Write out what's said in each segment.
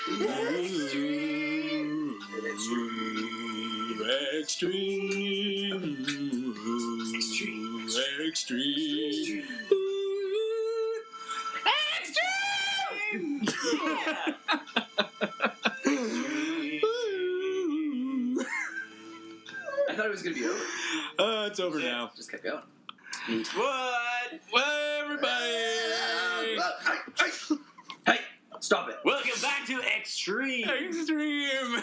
Extreme. I thought it was going to be over. It's over now. Just kept going. What? Well, everybody! Hey, stop it. Welcome back to Extreme. Extreme!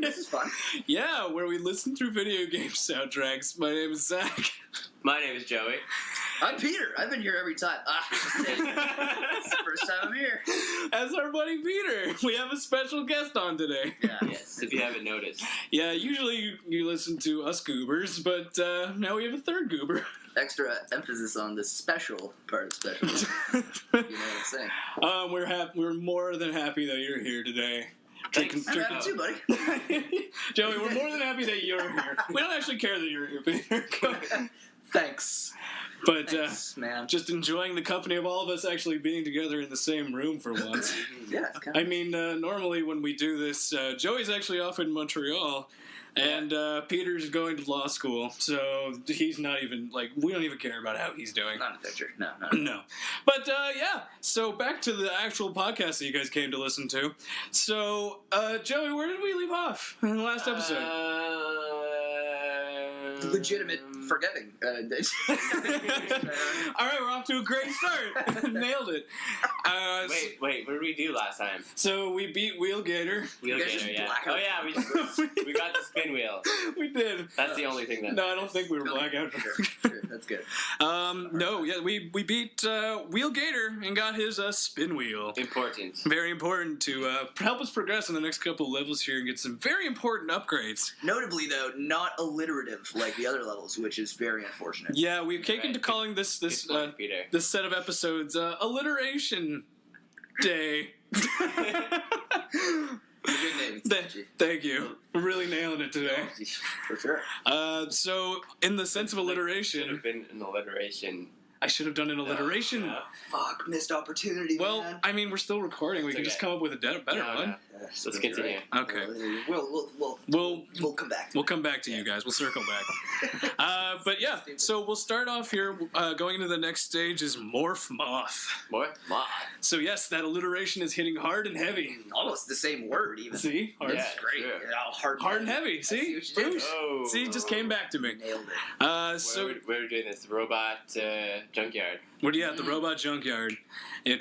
This is fun. Yeah, where we listen through video game soundtracks. My name is Zach. My name is Joey. I'm Peter. I've been here every time. It's the first time I'm here. As our buddy Peter. We have a special guest on today. Yeah. Yes, if you haven't noticed. Yeah, usually you listen to us goobers, but now we have a third goober. Extra emphasis on the special part of special. You know what I'm saying? We're more than happy that you're here today. Thanks. I'm happy too, buddy. Joey, we're more than happy that you're here. We don't actually care that you're here, Peter. Thanks. But Thanks, man. just enjoying the company of all of us actually being together in the same room for once. Yeah, it's kind of... I mean, normally when we do this, Joey's actually off in Montreal, and Peter's going to law school, so he's not even, we don't even care about how he's doing. Not a picture. No. No. But, yeah, so back to the actual podcast that you guys came to listen to. So, Joey, where did we leave off in the last episode? Legitimate forgetting. All right, we're off to a great start. Nailed it. Wait, what did we do last time? So we beat Wheelgator. Wheelgator, yeah. black Oh out. yeah, we got the spin wheel. We did. That's the only thing that... No, I don't think we were blackout. Sure, that's good. No, yeah, we beat Wheelgator and got his spin wheel. Important. Very important to help us progress in the next couple of levels here and get some very important upgrades. Notably, though, not alliterative like the other levels, which is very unfortunate. Yeah, we've taken Right. to calling this Good point, Peter. this set of episodes Alliteration Day. Good name. Thank you. We're really nailing it today. For sure. So, in the sense of Should alliteration, have been an alliteration. I should have done an alliteration. Yeah. Fuck, missed opportunity, Well, man. I mean, we're still recording. We It's can okay. just come up with a better one. Let's continue. Okay. We'll come back. We'll come back to you guys. We'll circle back. But yeah, so we'll start off here. Going into the next stage is Morph Moth. More? Moth. So yes, that alliteration is hitting hard and heavy. Almost the same word, even. See? Hard, Yeah. Great. True. Yeah, hard hard and heavy. See? see what you did. Boosh. Oh. See, it just came back to me. Nailed it. So Where are we doing this? Robot junkyard. what do you have? The robot junkyard,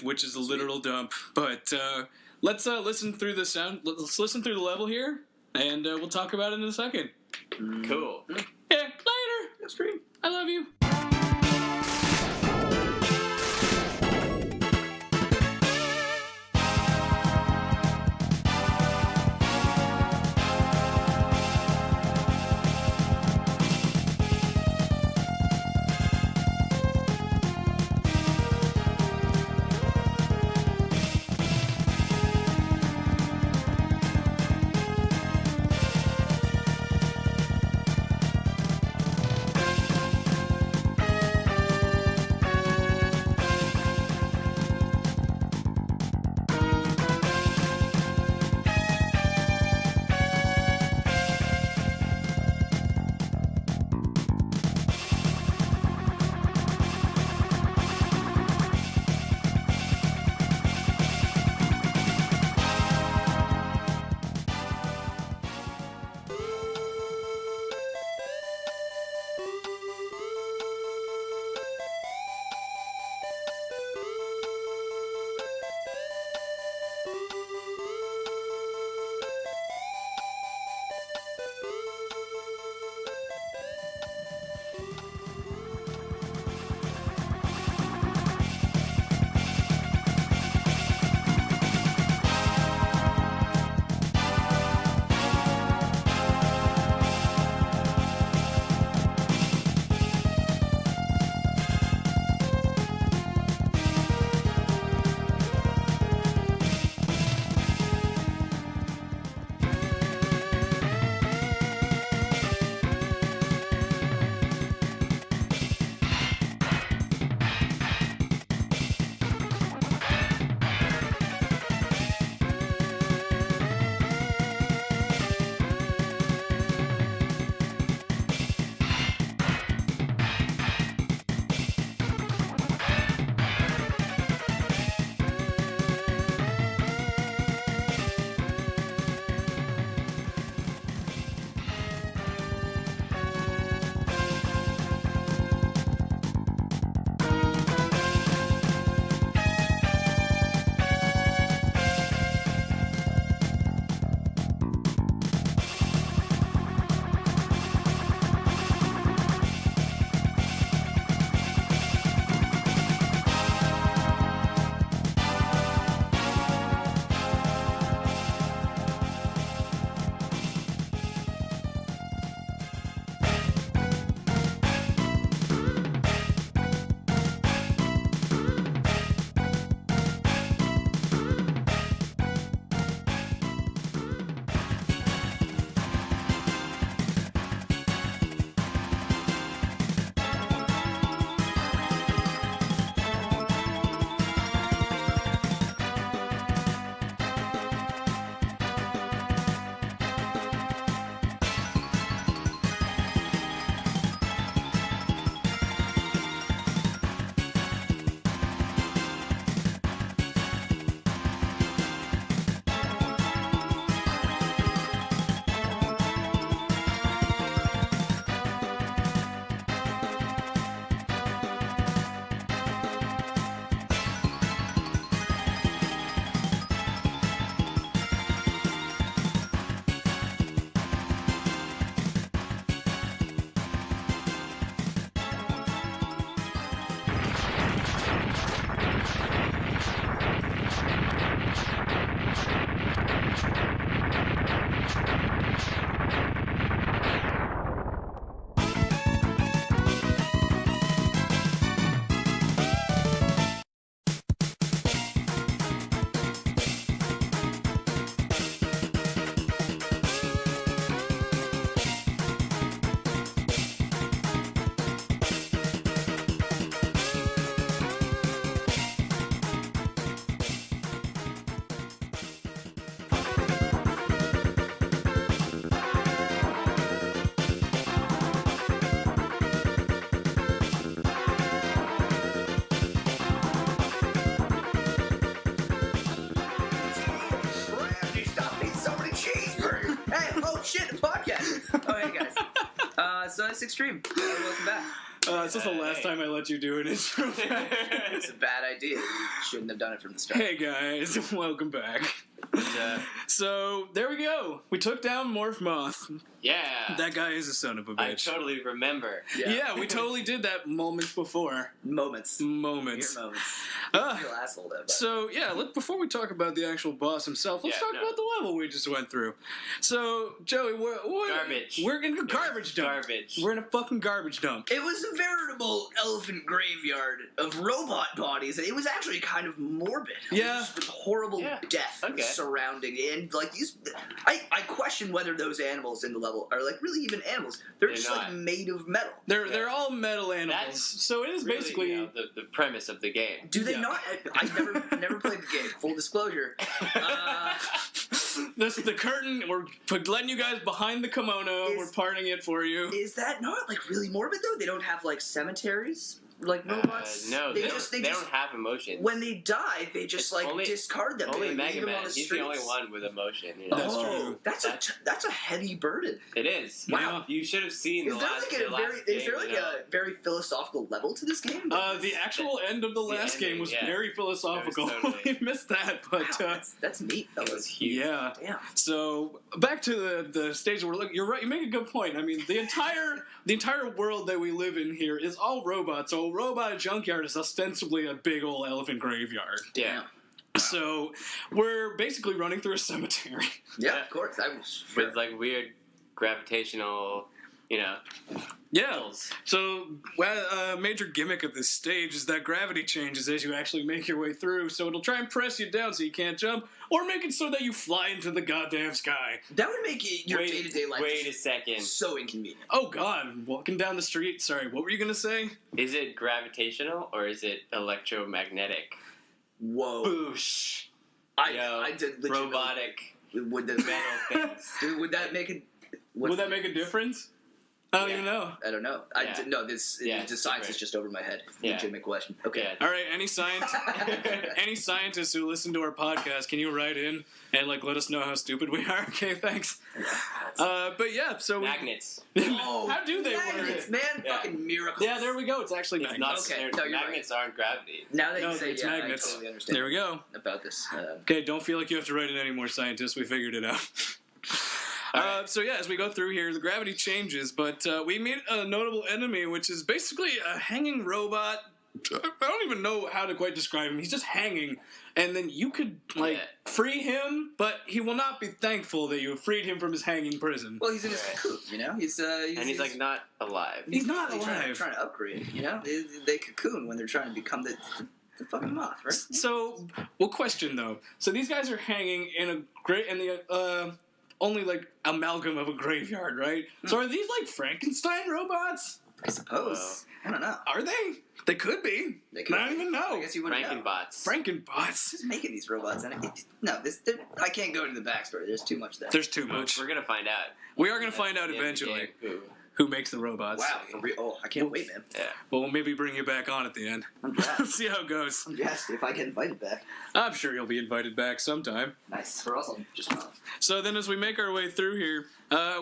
which is a literal dump. But let's listen through the sound. Let's listen through the level here, and we'll talk about it in a second. Cool. Yeah, later. That's great. I love you. this extreme. Welcome back. This is the last time I let you do an intro. It's a bad idea. You shouldn't have done it from the start. Hey guys, welcome back. So there we go. We took down Morph Moth. Yeah. That guy is a son of a I bitch. totally remember. Yeah, we totally did that moments before. Moments. Mere moments. Uh, Real asshole, though. So yeah, before we talk about the actual boss himself, let's talk about the level we just went through. So Joey, Garbage. We're in a garbage dump. Garbage. We're in a fucking garbage dump. It was a veritable elephant graveyard of robot bodies, and it was actually kind of morbid. Yeah. Just with horrible death surrounding it. And, like, I question whether those animals in the level are, like, really even animals. They're just, not. like, made of metal. They're all metal animals. That's so it is really, basically... you know, the premise of the game. Do they not? I never played the game. Full disclosure. This is the curtain. We're letting you guys behind the kimono. We're parting it for you. Is that not, like, really morbid, though? They don't have, like, cemeteries? Like robots? No, they don't have emotions. When they die, they just discard them. Only they leave them on Megaman. the He's streets. the only one with emotion. You know? That's true. That's a heavy burden. It is. Wow. You should have seen Is there a very philosophical level to this game? The actual end of the last game was very philosophical. We missed that, but that's neat. That was huge. Yeah. Damn. So back to the stage where we're looking. You're right. You make a good point. I mean, the entire world that we live in here is all robots. So a robot junkyard is ostensibly a big old elephant graveyard. Yeah. So we're basically running through a cemetery. Yeah, of course. I was with like weird gravitational, hills. So a major gimmick of this stage is that gravity changes as you actually make your way through. So it'll try and press you down so you can't jump, or make it so that you fly into the goddamn sky. That would make your day-to-day life Wait a second. so inconvenient. Oh god, walking down the street. Sorry, what were you gonna say? Is it gravitational or is it electromagnetic? Whoa. Boosh. I did legitimately. Robotic. Would the metal things. Dude, would that make it? Would that make a difference? I don't even know. I don't know. The science is just over my head. Legitimate question. Okay. Yeah. All right. Any scientists who listen to our podcast, can you write in and let us know how stupid we are? Okay, thanks. But yeah, so magnets. How do they magnets, work? man, fucking miracles. Yeah, there we go. It's actually It's magnets. not. Magnets aren't gravity. Now that you say it's magnets. I totally understand. There we go. About this. Okay, don't feel like you have to write in any more, scientists. We figured it out. So yeah, as we go through here, the gravity changes, but we meet a notable enemy, which is basically a hanging robot. I don't even know how to quite describe him. He's just hanging, and then you could free him, but he will not be thankful that you have freed him from his hanging prison. Well, he's in his cocoon, He's like not alive. He's not alive. Trying to upgrade, They cocoon when they're trying to become the fucking moth, right? So, question though. So these guys are hanging in the only amalgam of a graveyard, right? So are these Frankenstein robots? I suppose. I don't know. Are they? They could be. They could. I don't even know. I guess you wouldn't know. Frankenbots. Who's making these robots? I can't go into the backstory. There's too much there. There's too much. We're gonna find out. We are gonna find out eventually who makes the robots. Wow, for real. Oh, I can't wait, man. Yeah. Well, we'll maybe bring you back on at the end. See how it goes. Yes, if I get invited back. I'm sure you'll be invited back sometime. Nice. Or else I'll just not. So then as we make our way through here,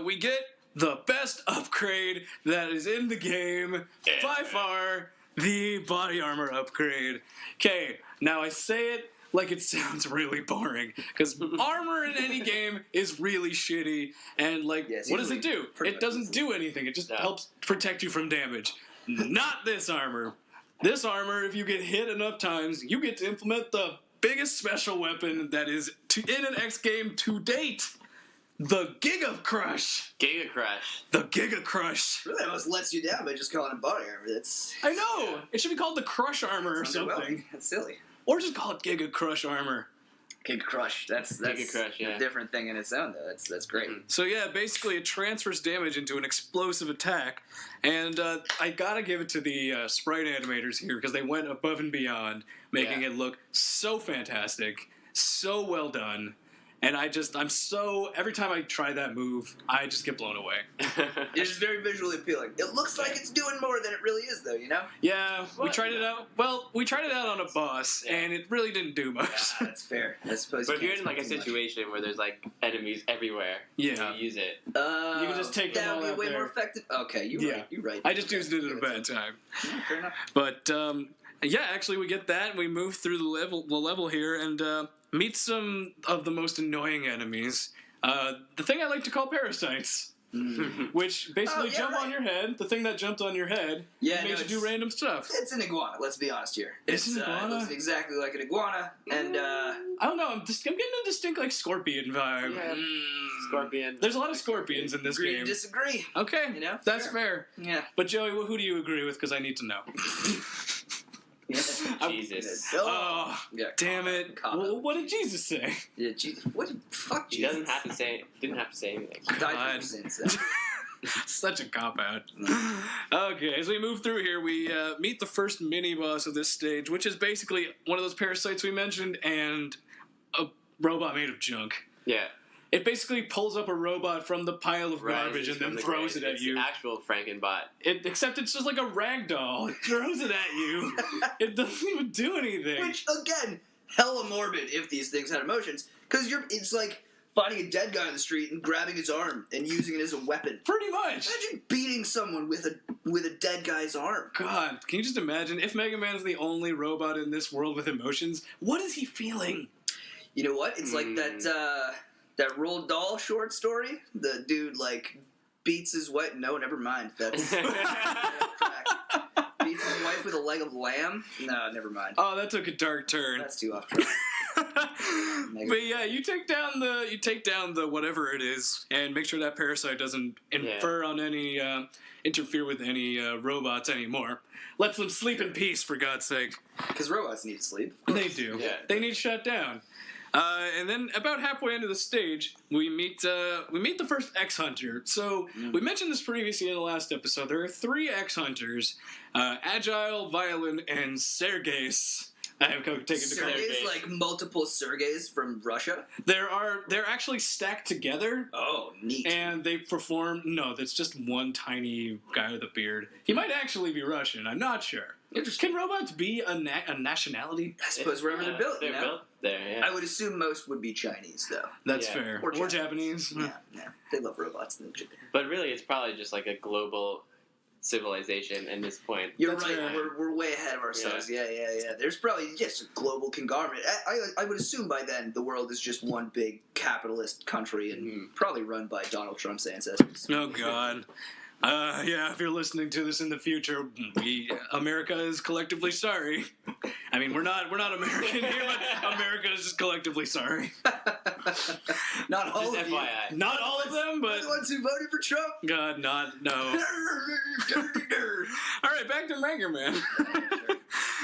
we get the best upgrade that is in the game by far, the body armor upgrade. Okay, now I say it like it sounds really boring, because armor in any game is really shitty, and what does it do? It doesn't do anything. It just helps protect you from damage. Not this armor. This armor, if you get hit enough times, you get to implement the biggest special weapon that is in an X game to date. The Giga Crush. Giga Crush. The Giga Crush. Really almost lets you down by just calling it body armor. I know. It should be called the Crush Armor or something. That's silly. Or just call it Giga Crush Armor. Giga Crush. That's Giga Crush, a different thing in its own, though. That's great. So yeah, basically it transfers damage into an explosive attack, and I gotta give it to the sprite animators here, because they went above and beyond, making it look so fantastic, so well done. And every time I try that move, I just get blown away. It's just very visually appealing. It looks like it's doing more than it really is, though, you know? Yeah, we tried it out. Well, we tried it out on a boss, and it really didn't do much. Yeah, that's fair. I suppose. But if you're in like a situation where there's like enemies everywhere, you use it. You can just take them all that out would be way there. more effective. Okay, you're right. You're right. I just used it at a bad time. Yeah, fair enough. But yeah, actually, we get that. And we move through the level here, and meet some of the most annoying enemies. The thing I like to call parasites. Which basically jump on your head. The thing that jumped on your head makes you do random stuff. It's an iguana. Let's be honest here. It's an iguana. It looks exactly like an iguana, and I don't know. I'm getting a distinct like scorpion vibe. Yeah. Scorpion. There's a lot of scorpions in this game. Disagree. Okay, You know, that's fair. Yeah. But Joey, who do you agree with? Because I need to know. Jesus. Oh, Yeah, damn it! Well, what did Jesus say? Yeah, Jesus. What the fuck? He Jesus. didn't have to say anything. Died for your sins. Such a cop out. Okay, as we move through here, we meet the first mini boss of this stage, which is basically one of those parasites we mentioned and a robot made of junk. Yeah. It basically pulls up a robot from the pile of garbage and then throws it at you. It's actual Frankenbot. Except it's just like a rag doll. It throws it at you. It doesn't even do anything. Which, again, hella morbid if these things had emotions. Because it's like finding a dead guy on the street and grabbing his arm and using it as a weapon. Pretty much. Imagine beating someone with a dead guy's arm. God, can you just imagine if Megaman's the only robot in this world with emotions? What is he feeling? You know what? It's like that Roald Dahl short story. The dude like beats his wife. No, never mind. That's beats his wife with a leg of lamb. No, never mind. Oh, that took a dark turn. That's too off track. But yeah, you take down the whatever it is, and make sure that parasite doesn't interfere with any robots anymore. Lets them sleep in peace, for God's sake. Because robots need to sleep. They do. Yeah. They need shut down. And then about halfway into the stage, we meet the first X-Hunter. So we mentioned this previously in the last episode. There are 3 X-Hunters: Agile, Violent, and Sergeis. I have taken to Sergeis, like multiple Sergeis from Russia. They're actually stacked together. Oh, neat. And they perform. No, that's just one tiny guy with a beard. He might actually be Russian. I'm not sure. Can robots be a nationality? I suppose wherever they're built. They're built there. Yeah. I would assume most would be Chinese, though. That's fair. Or Japanese. Yeah, they love robots. But really, it's probably just like a global civilization at this point. You're right. We're way ahead of ourselves. Yeah. There's probably just a global conglomerate. I would assume by then the world is just one big capitalist country and probably run by Donald Trump's ancestors. Oh God. Yeah, if you're listening to this in the future, America is collectively sorry. I mean, we're not American here, but America is just collectively sorry. Not all of you. FYI. Not all of them, but the ones who voted for Trump. God, no. All right, back to Megaman.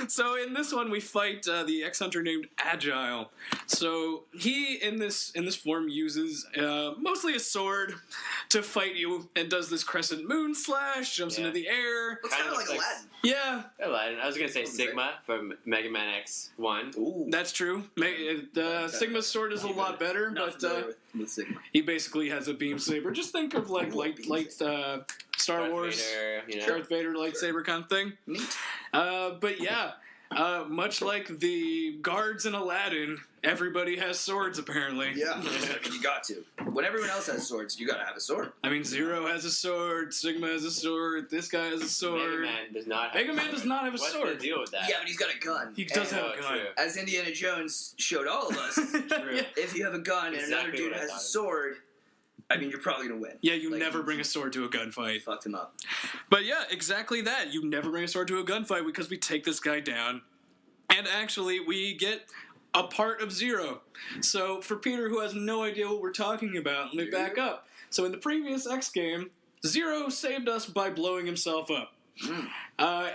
So in this one, we fight the X-Hunter named Agile. So he, in this form, uses mostly a sword to fight you and does this crescent moon slash, jumps into the air. Looks kind of like Aladdin. Yeah. Aladdin. I was going to say Sigma from Mega Man X1. Ooh. That's true. Sigma's sword is a lot better, but with Sigma. he basically has a beam saber. Just think of like light Star Darth Wars, Vader, Darth Vader lightsaber kind of thing. Neat. But yeah, much like the guards in Aladdin, everybody has swords apparently. Yeah, you got to. When everyone else has swords, you gotta have a sword. I mean, Zero has a sword, Sigma has a sword, this guy has a sword. Megaman does not have a sword. sword. What's the deal with that? Yeah, but he's got a gun. He does have a gun. True. As Indiana Jones showed all of us, True. if you have a gun and another Exactly dude what I has a thought. sword, I mean, you're probably gonna win. Yeah, you Like, never bring a sword to a gunfight. Fucked him up. But yeah, exactly that. You never bring a sword to a gunfight because we take this guy down. And actually, we get a part of Zero. So for Peter, who has no idea what we're talking about, let me back up. So in the previous X game, Zero saved us by blowing himself up.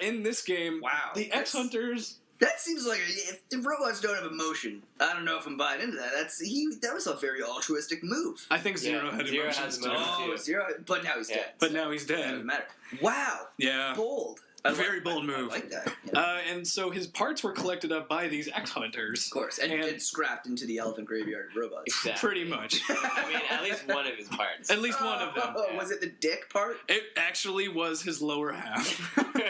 In this game, the X-Hunters... That seems like if the robots don't have emotion, I don't know if I'm buying into that. That was a very altruistic move. I think Zero had emotions has too. emotions. Oh, Zero, but now he's dead. But now he's It doesn't dead. matter. Wow. Yeah. Bold. Very bold move. I like that. Yeah. And so his parts were collected up by these X-Hunters. Of course, and scrapped into the elephant graveyard of robots. Exactly. Pretty much. I mean, at least one of his parts. At least one of them. Oh, was it the dick part? It actually was his lower half.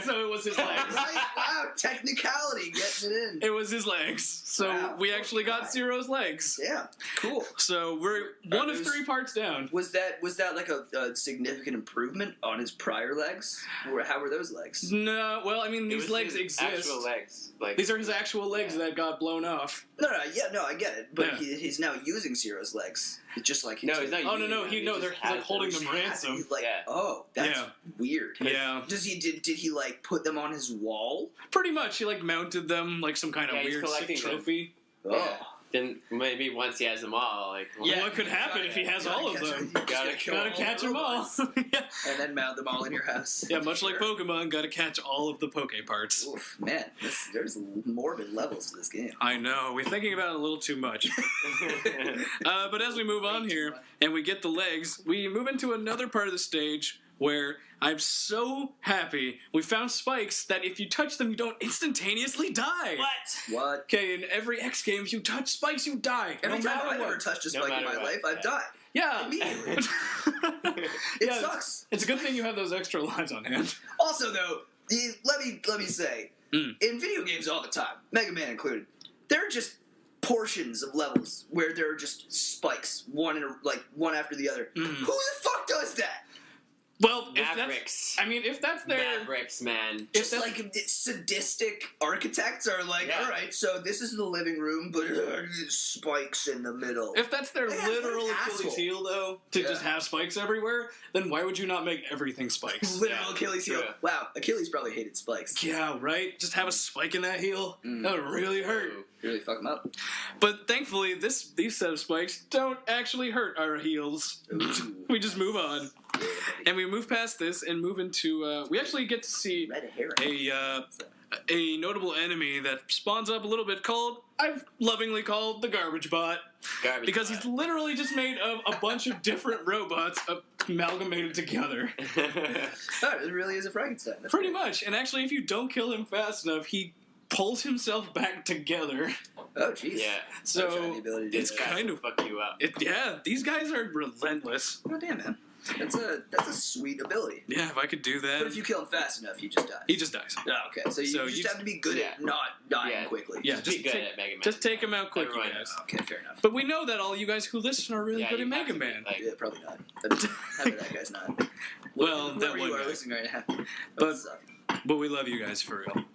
So it was his legs. Right? Wow, technicality, getting it in. It was his legs. So Wow. we actually got Zero's legs. Yeah, cool. So we're one of 3 parts down. Was that like a significant improvement on his prior legs? How were those legs? No, well, I mean, It these was legs his exist. Actual legs. Like, These are his actual legs Yeah. that got blown off. No, I get it. But Yeah. he's now using Zero's legs. It's just like No, he's not. Oh, no, using no, them, he just he's has like holding them them. ransom. He's like, Yeah. oh, that's Yeah. weird. Yeah, Did he like put them on his wall? pretty much. He like mounted them like some kind of Yeah, he's weird sick collecting them. trophy. Oh. Yeah. Then maybe once he has them all, like Yeah. What could happen if he has all of them? Gotta Gotta catch them all. Yeah. And then mount them all in your house. Yeah, much like Sure. Pokemon, gotta catch all of the Poke parts. Oof, man, there's morbid levels to this game. I know, we're thinking about it a little too much. But as we move on here, and we get the legs, we move into another part of the stage where I'm so happy we found spikes that if you touch them, you don't instantaneously die. What? Okay, in every X game, if you touch spikes, you die. Every no time matter I've what. ever touched a No spike in matter my what, life, I've yeah. died. Yeah. Immediately. it It sucks. It's a good thing you have those extra lives on hand. Also, though, let me say, in video games all the time, Mega Man included, there are just portions of levels where there are just spikes, one after the other. Who the fuck does that? Well, Mavericks. if that's their... Mavericks, man. If Just that's- like sadistic architects are like, Yeah. all right, so this is the living room, but spikes in the middle. If that's their Yeah, literal what an Achilles asshole. heel, though, to Yeah. just have spikes everywhere, then why would you not make everything spikes? Literal Achilles heel. true. Wow, Achilles probably hated spikes. Yeah, right? Just have a spike in that heel? That would really hurt. Really fuck them up. But thankfully, these set of spikes don't actually hurt our heels. Ooh. We just move on. And we move past this and move into, we actually get to see Red herring. a notable enemy that spawns up a little bit called, I've lovingly called, the Garbage Bot. Garbage. Because he's literally just made of a bunch of different robots amalgamated together. Oh, it really is a Frankenstein. That's Pretty great. much. And actually, if you don't kill him fast enough, he pulls himself back together. Oh, jeez. Yeah. Wish I had the So ability to do it's that. kind of... fuck you up. Yeah, these guys are relentless. Oh, damn, man. That's a sweet ability. Yeah, if I could do But that... if you kill him fast enough, he just dies. He just dies. Oh, okay. So you just have to be good at Yeah. not dying Yeah. quickly. Yeah, Just be good take, at Mega Man. just take him out quick, you Everyone guys. Okay, fair enough. But we know that all you guys who listen are really Yeah, good at you have Mega to be, Man. like- Yeah, probably not. But half of that guy's not. Well, that Whoever one you are guy. listening right now. that But- would suck. But we love you guys for real.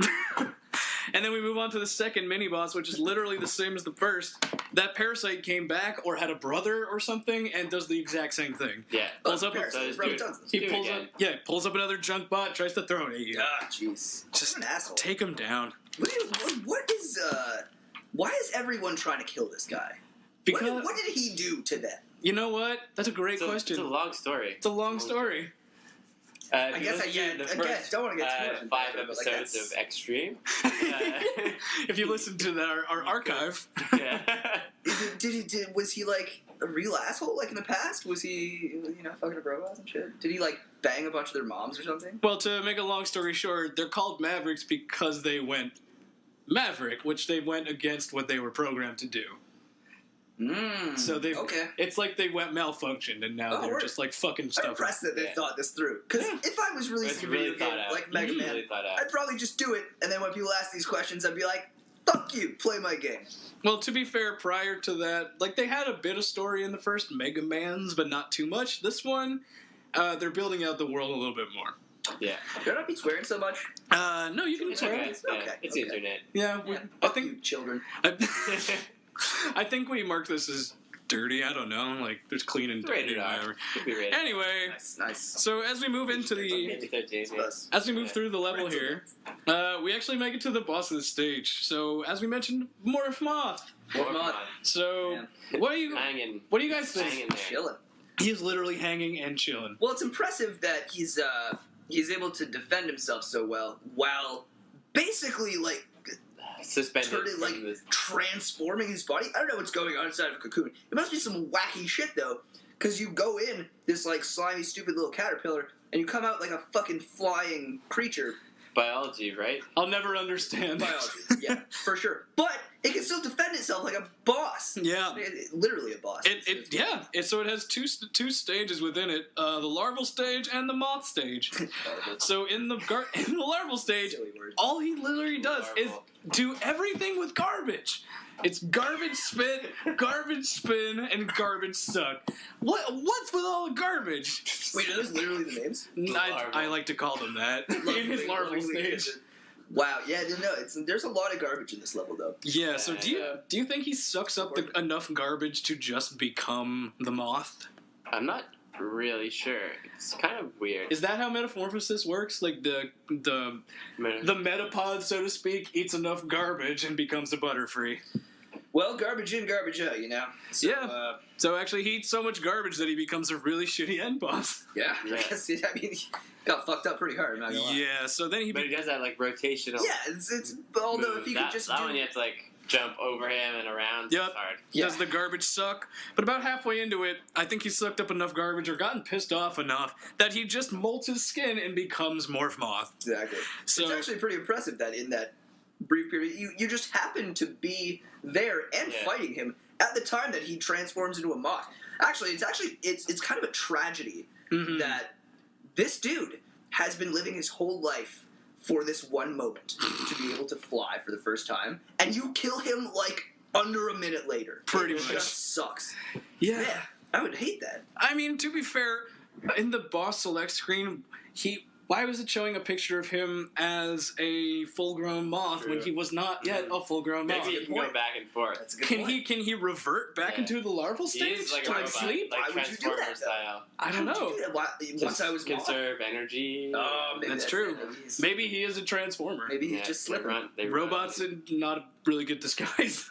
And then we move on to the second mini boss, which is literally the same as the first. That parasite came back or had a brother or something and does the exact same thing. Yeah. Pulls up, Parasite, those probably dude. tons of them. he Do it pulls again. up, yeah, pulls up another junk bot, tries to throw it at you. Ah, jeez. Just What an asshole. take him down. What is why is everyone trying to kill this guy? Because What did he do to them? you know what? That's a great It's a, question. It's a long story. It's a long story. I guess again, don't want to get too much into 5 it, but, like, episodes that's- of Extreme. If you listen to our archive, Yeah. Was he like a real asshole like in the past? Was he fucking up robots and shit? Did he like bang a bunch of their moms or something? well, to make a long story short, they're called Mavericks because they went Maverick, which they went against what they were programmed to do. So they okay. It's like they went malfunctioned and now Oh, they're word. just like fucking I'm stuff. impressed that they Yeah. thought this through. Because Yeah. if I was It's releasing a really video game thought out. like Mega Man, Really thought out. I'd probably just do it, and then when people ask these questions, I'd be like, "Fuck you, play my game." Well, to be fair, prior to that, like they had a bit of story in the first Mega Man's, but not too much. This one, they're building out the world a little bit more. Yeah. Should I not be swearing so much? No, you can It's swear. okay. Yeah. Okay, It's okay. internet. Yeah, Yeah, I fuck think you, children. I think we mark this as dirty. I don't know. Like there's clean and dirty. Rated R. Whatever. Could be rated. Anyway, Nice. so as we move into the Maybe 13. Yeah. Plus. as we move through the level here, we actually make it to the boss of the stage. So as we mentioned, Morph Moth. More Moth. fun. So what do you Hanging. what do you guys think? Hanging there. Chilling. He's literally hanging and chilling. Well, it's impressive that he's able to defend himself so well while basically like Suspended turning from like this. transforming his body. I don't know what's going on inside of a cocoon. It must be some wacky shit though, because you go in this like slimy, stupid little caterpillar, and you come out like a fucking flying creature. biology, right? I'll never understand. Biology, yeah, for sure. But it can still defend itself like a boss. Yeah. Literally a boss. So it has two stages within it: the larval stage and the moth stage. So in the larval stage, all he literally does is do everything with garbage. It's garbage spit, garbage spin, and garbage suck. What's with all the garbage? Wait, are those literally the names? I like to call them that. In his larval stage. Wow, yeah, no, there's a lot of garbage in this level, though. Yeah, so do you think he sucks up enough garbage to just become the moth? I'm not really sure. It's kind of weird. Is that how metamorphosis works? Like the metapod, so to speak, eats enough garbage and becomes a Butterfree. Well, garbage in, garbage out, you know? So, yeah. So actually, he eats so much garbage that he becomes a really shitty end boss. Yeah. I guess, he got fucked up pretty hard, I'm not gonna lie. Yeah, so then But he does that, like, rotational... Yeah, it's although if he could just that one you have to, like, jump over him and around. Yep. It's hard. Yeah. Does the garbage suck? But about halfway into it, I think he sucked up enough garbage or gotten pissed off enough that he just molts his skin and becomes Morph Moth. Exactly. So, it's actually pretty impressive that in that brief period, you just happen to be there and fighting him at the time that he transforms into a moth. Actually, it's kind of a tragedy that this dude has been living his whole life for this one moment to be able to fly for the first time, and you kill him like under a minute later. Pretty It much. just sucks. yeah. Yeah, I would hate that. I mean, to be fair, in the boss select screen, why was it showing a picture of him as a full-grown moth when he was not yet a full-grown moth? Maybe he can go back and forth. That's a good point. Can he revert back into the larval He stage is like a to robot, sleep? like Why would you do Transformer that, though? style. I don't know. Once I was moth. Conserve energy. Oh, maybe That's true. it. Maybe he is a transformer. Maybe he's just slipping. Robots are not a really good disguise.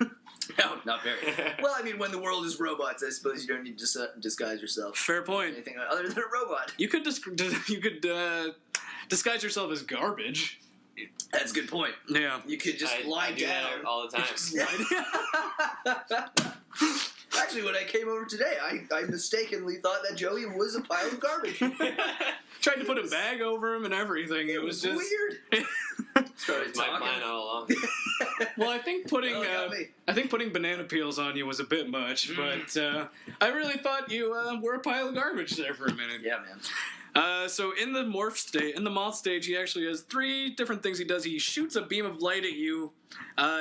No, not very. Well, I mean, when the world is robots, I suppose you don't need to disguise yourself. Fair point. Anything other than a robot. You could disguise yourself as garbage. That's a good point. Yeah. You could just lie I do down. that all the time. Actually, when I came over today, I mistakenly thought that Joey was a pile of garbage. Tried to put a bag over him and everything. It was just weird. That Started was my talking. plan all along. Well, I think putting Well, got me. banana peels on you was a bit much, but I really thought you were a pile of garbage there for a minute. Yeah, man. So in the moth stage, he actually has 3 different things he does. He shoots a beam of light at you.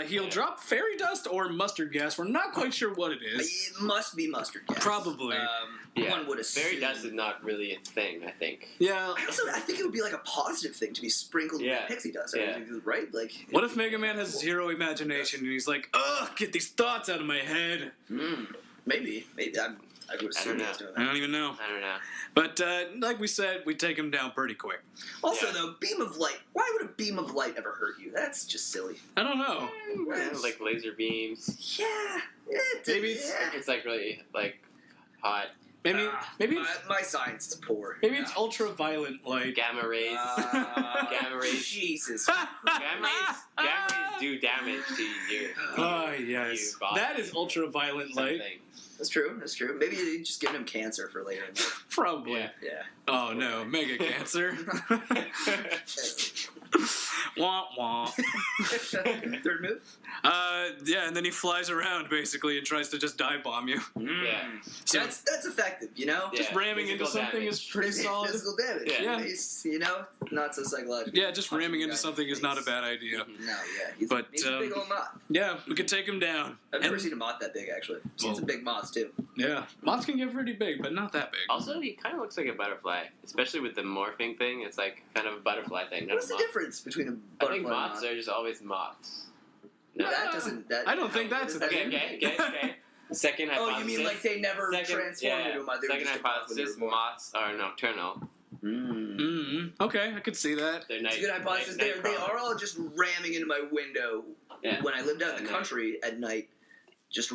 He'll drop fairy dust or mustard gas. We're not quite sure what it is. It must be mustard gas. Probably. One would assume. Fairy dust is not really a thing, I think. Yeah. I think it would be like a positive thing to be sprinkled with pixie dust, right? Like, What if Mega Man has zero imagination and he's like, ugh, get these thoughts out of my head? Maybe. I would assume he's doing I that. don't even know. I don't know. But like we said, we take him down pretty quick. Also, though, beam of light. Why would a beam of light ever hurt you? That's just silly. I don't know. Yeah, like laser beams. Yeah. Maybe it's- It's like really like hot. Maybe my science is poor. maybe it's ultraviolet light. Gamma rays. Gamma rays. Jesus. Gamma rays do damage to you. Oh yes, your body. that is ultraviolet light. Something. That's true. Maybe you just giving him cancer for later in life. Probably. Yeah. Yeah. Oh no, mega cancer. Wah wah. Third move? Yeah, and then he flies around basically and tries to just dive bomb you. Yeah. So That's effective, you know? Yeah. just ramming into physical something damage. is pretty solid. Physical damage. Yeah. He's, not so psychological. Yeah, just ramming into something is not a bad idea. No, yeah. He's a big old moth. Yeah, we could take him down. I've never seen a moth that big, actually. I've seen some big moths, too. Yeah, moths can get pretty big, but not that big. Also, he kind of looks like a butterfly, especially with the morphing thing. It's like kind of a butterfly thing. Not What's a the moth. difference between a I butterfly think and a moths moth? are just always moths. No, that doesn't... I don't think that's a thing. Okay. Second hypothesis. Oh, you mean like they never transformed into a moth? They were Second just a moth when they hypothesis: were born. moths are nocturnal. Okay, I could see that. They're It's a good hypothesis. They are all just ramming into my window. Yeah. When I lived out in the country at night, just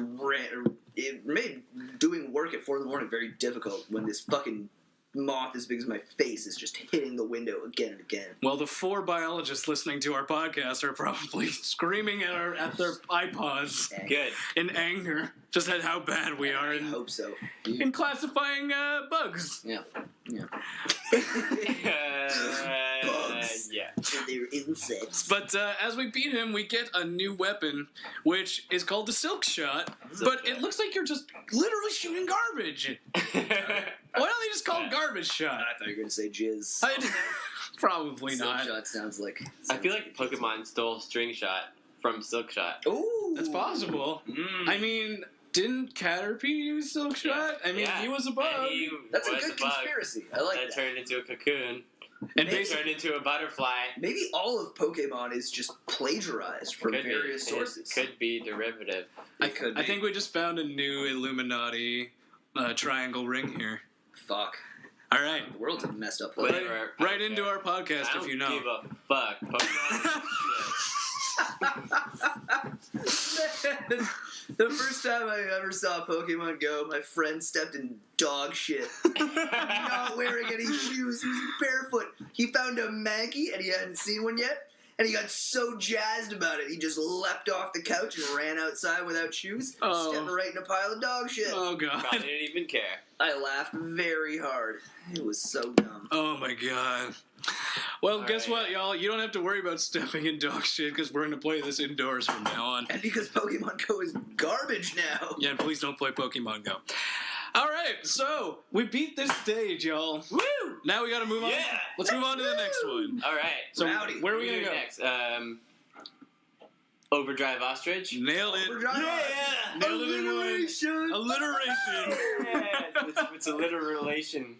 it made doing work at 4 in the morning very difficult when this fucking moth as big as my face is just hitting the window again and again. Well, the 4 biologists listening to our podcast are probably screaming at their iPods Good. in anger, just at how bad we are I in hope so. classifying bugs. Yeah. Bugs. Yeah. And they're insects. But as we beat him, we get a new weapon, which is called the Silk Shot. But it looks like you're just literally shooting garbage. Why don't they just call it Garbage Shot? I thought you were going to say jizz. Probably Silk not. Shot sounds like... I feel like Pokemon stole String Shot from Silk Shot. Ooh. That's possible. Mm. I mean, didn't Caterpie use Silk Shot? I mean, he was a bug. And he That's a was good bug conspiracy. I like that that. turned into a cocoon. And Maybe- Turned into a butterfly. Maybe all of Pokemon is just plagiarized from Could be. various sources. It could be derivative. It could be. I think we just found a new Illuminati triangle ring here. Fuck. All right. The world's a messed up place. Whatever. Right into our podcast I don't if you know. give a fuck. Pokemon is shit. The first time I ever saw Pokemon Go, my friend stepped in dog shit. Not wearing any shoes. He was barefoot. He found a Mankey, and he hadn't seen one yet. And he got so jazzed about it, he just leapt off the couch and ran outside without shoes, Oh. stepping right in a pile of dog shit. Oh, God. Probably didn't even care. I laughed very hard. It was so dumb. Oh, my God. Well, All guess right. what, y'all? You don't have to worry about stepping in dog shit because we're going to play this indoors from now on. And because Pokemon Go is garbage now. Yeah, and please don't play Pokemon Go. All right, so we beat this stage, y'all. Woo! Now we got to move on. Yeah. Let's move on to the next one. All right. So Rowdy. where are we going to go? next? Overdrive Ostrich. Nailed it. Overdrive. Nailed it in one. Alliteration. Alliteration. Yeah, it's a alliteration.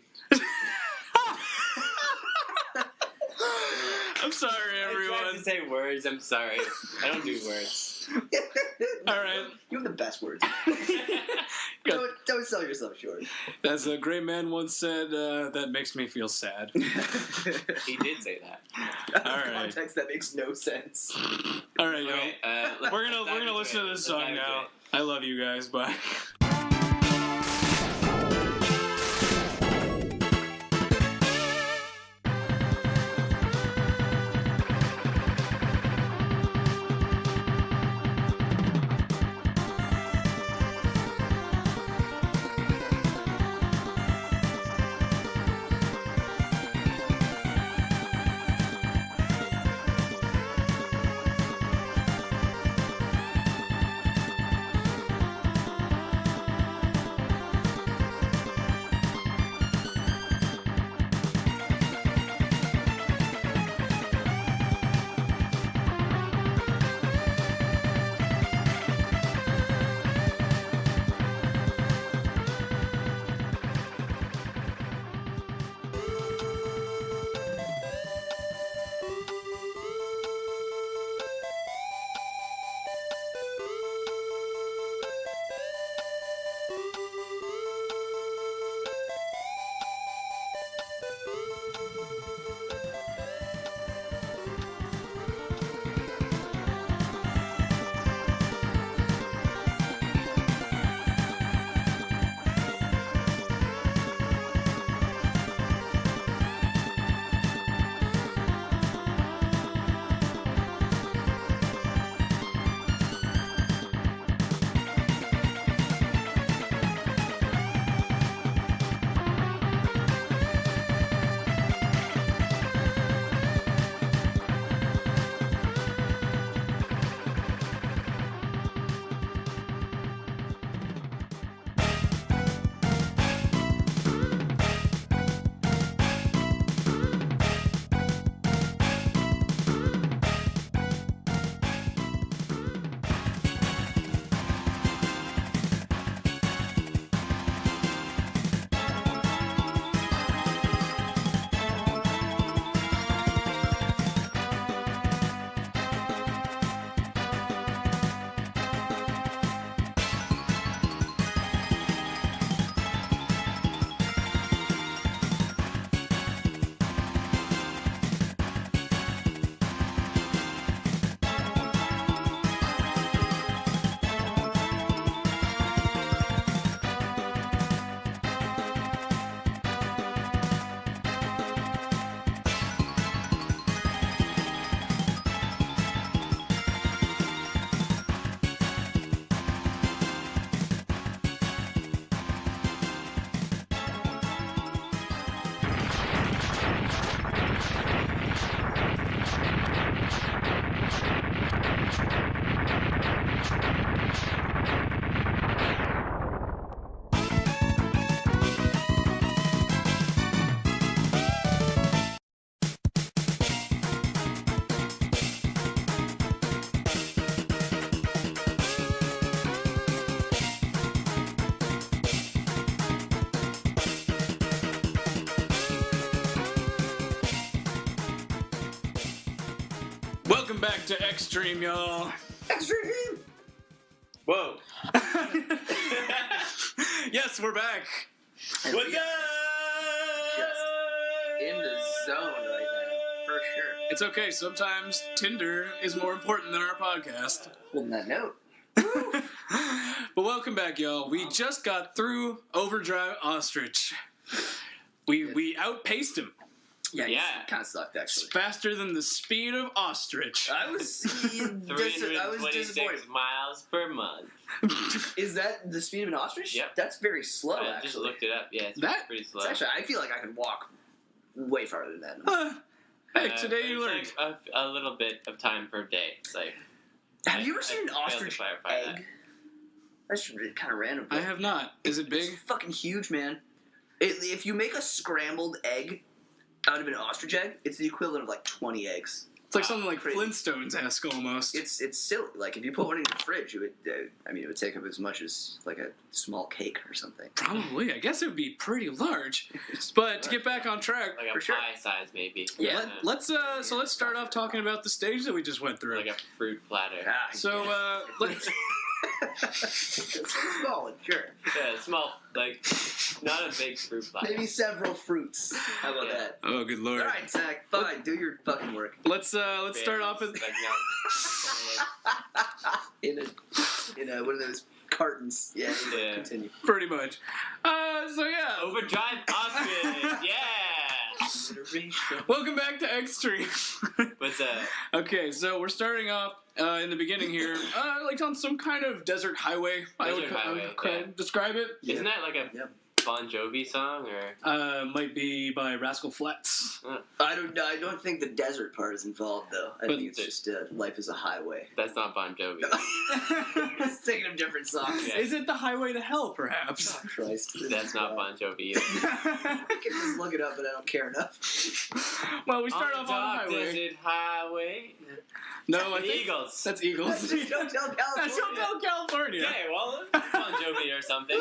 I'm sorry, I tried everyone. to say words. I'm sorry. I don't do words. All right. You have the best words. Don't sell yourself short. As a great man once said, that makes me feel sad. He did say that. Out of All right. context, that makes no sense. All right, y'all. Okay, We're gonna listen to this song now. I love you guys. Bye. Welcome back to Extreme, y'all. Extreme! Whoa. Yes, we're back. And What's we up? just in the zone right now, for sure. It's okay. Sometimes Tinder is more important than our podcast. Holding that note. But welcome back, y'all. We just got through Overdrive Ostrich. We outpaced him. Yeah, Yeah. kind of sucked actually. Faster than the speed of ostrich. I was disappointed. 326 miles per month. Is that the speed of an ostrich? Yep. That's very slow. I actually, just looked it up. Yeah, it's That- pretty slow. It's actually, I feel like I could walk way farther than that. Hey, But today you it's learned. like a little bit of time per day. It's like Have you ever seen an failed to ostrich clarify egg? that. That's kind of random. I have not. Is it big? It's fucking huge, man. If you make a scrambled egg out of an ostrich egg, it's the equivalent of like 20 eggs. It's like something like Crazy. Flintstones-esque almost. It's silly. Like if you put one in your fridge, it would. It would take up as much as like a small cake or something. Probably. I guess it would be pretty large. But to get back on track, Like a For sure. pie size, maybe. Yeah. let's start off talking about the stage that we just went through. Like a fruit platter. So let's Small, sure. Yeah, small, like, not a big fruit platter. Maybe several fruits. How about Yeah. that? Oh, good lord. All right, Zach. Fine. Do your fucking work. Let's start off with Like, In a one of those cartons. Yeah. Yeah. Continue. pretty much. So yeah, Overdrive Ostrich! Yeah! welcome back to Extreme. What's up? Okay, so we're starting off in the beginning here, like on some kind of desert highway. I would Desert highway, yeah. describe it. Isn't that like a Yep. Bon Jovi song, or? Might be by Rascal Flatts. I don't think the desert part is involved though. I But think it's just life is a highway. That's not Bon Jovi. Just thinking of different songs. Yeah. Is it the Highway to Hell, perhaps? Oh, Christ. That's not Bon Jovi either. I can just look it up, but I don't care enough. Well, we start off on the dark highway. desert highway. No, I The think Eagles. that's Eagles. That's just Hotel California. That's Hotel California. Okay, well, Bon Jovi or something.